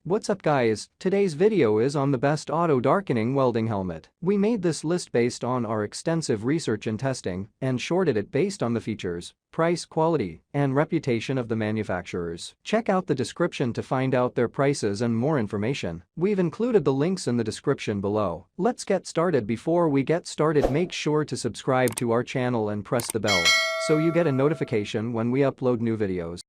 What's up guys, today's video is on the best auto darkening welding helmet. We made this list based on our extensive research and testing and shorted it based on the features, price, quality, and reputation of the manufacturers. Check out the description to find out their prices and more information. We've included the links in the description below. Let's get started. Before we get started, make sure to subscribe to our channel and press the bell so you get a notification when we upload new videos.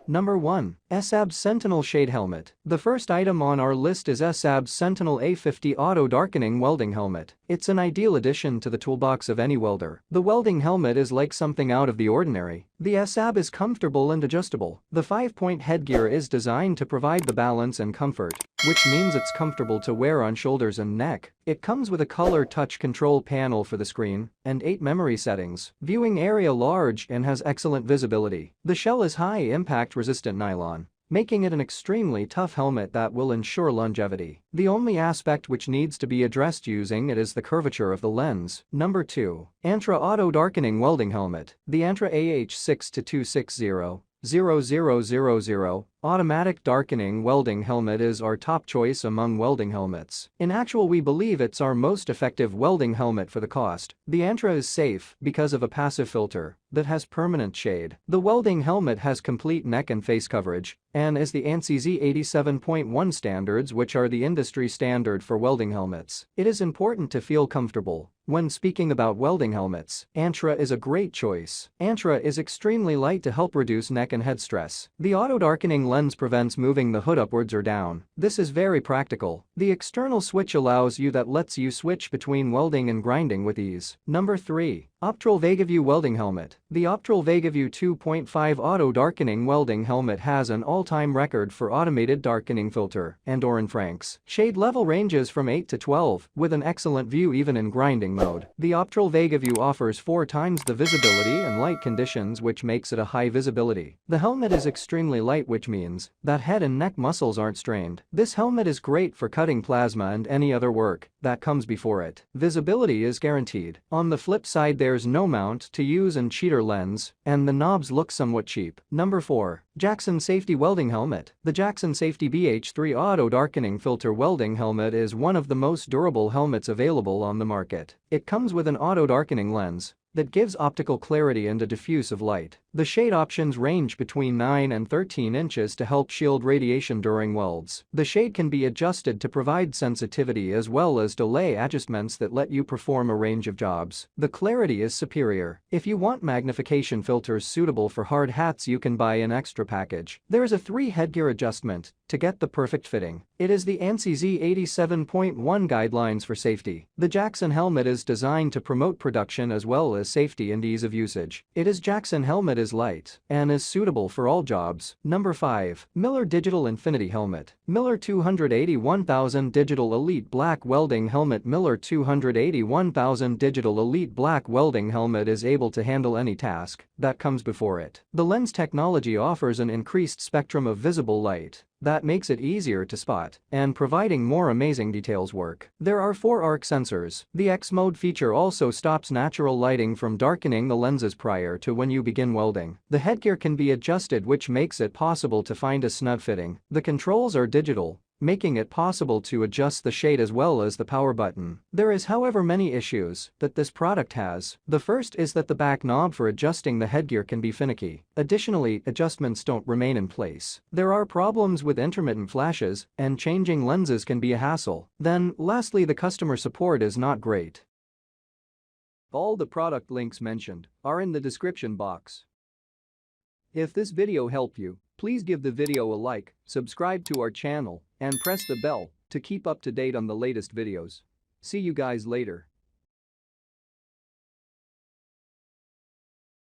Number 1. ESAB's Sentinel Shade Helmet. The first item on our list is ESAB's Sentinel A50 Auto Darkening Welding Helmet. It's an ideal addition to the toolbox of any welder. The welding helmet is like something out of the ordinary. The ESAB is comfortable and adjustable. The 5-point headgear is designed to provide the balance and comfort, which means it's comfortable to wear on shoulders and neck. It comes with a color touch control panel for the screen and 8 memory settings. Viewing area large and has excellent visibility. The shell is high impact resistant nylon, making it an extremely tough helmet that will ensure longevity. The only aspect which needs to be addressed using it is the curvature of the lens. Number 2. Antra Auto Darkening Welding Helmet. The Antra AH6260-0000 Automatic Darkening Welding Helmet is our top choice among welding helmets. In actual, we believe it's our most effective welding helmet for the cost. The Antra is safe because of a passive filter that has permanent shade. The welding helmet has complete neck and face coverage and is the ANSI 87.1 standards, which are the industry standard for welding helmets. It is important to feel comfortable when speaking about welding helmets. Antra is a great choice. Antra is extremely light to help reduce neck and head stress. The auto darkening lens prevents moving the hood upwards or down. This is very practical. The external switch allows you that lets you switch between welding and grinding with ease. Number 3. Optrel VegaView Welding Helmet. The Optrel VegaView 2.5 Auto Darkening Welding Helmet has an all-time record for automated darkening filter and Oren Frank's. Shade level ranges from 8 to 12, with an excellent view even in grinding mode. The Optrel VegaView offers 4 times the visibility and light conditions, which makes it a high visibility. The helmet is extremely light, which means that head and neck muscles aren't strained. This helmet is great for cutting plasma and any other work that comes before it. Visibility is guaranteed. On the flip side, there's no mount to use and cheater lens, and the knobs look somewhat cheap. Number 4. Jackson Safety Welding Helmet. The Jackson Safety BH3 Auto Darkening Filter Welding Helmet is one of the most durable helmets available on the market. It comes with an auto darkening lens that gives optical clarity and a diffusive light. The shade options range between 9 and 13 inches to help shield radiation during welds. The shade can be adjusted to provide sensitivity as well as delay adjustments that let you perform a range of jobs. The clarity is superior. If you want magnification filters suitable for hard hats, you can buy an extra package. There is a 3 headgear adjustment to get the perfect fitting. It is the ANSI 87.1 guidelines for safety. The Jackson helmet is designed to promote production as well as safety and ease of usage. Jackson helmet is light and is suitable for all jobs. Number 5. Miller Digital Infinity Helmet. Miller 281,000 Digital Elite Black Welding Helmet. Miller 281,000 Digital Elite Black Welding Helmet is able to handle any task that comes before it. The lens technology offers an increased spectrum of visible light that makes it easier to spot and providing more amazing details work. There are 4 arc sensors. The X mode feature also stops natural lighting from darkening the lenses prior to when you begin welding. The headgear can be adjusted, which makes it possible to find a snug fitting. The controls are digital, making it possible to adjust the shade as well as the power button. There is, however, many issues that this product has. The first is that the back knob for adjusting the headgear can be finicky. Additionally, adjustments don't remain in place. There are problems with intermittent flashes, and changing lenses can be a hassle. Then, lastly, the customer support is not great. All the product links mentioned are in the description box. If this video helped you, please give the video a like, subscribe to our channel, and press the bell to keep up to date on the latest videos. See you guys later.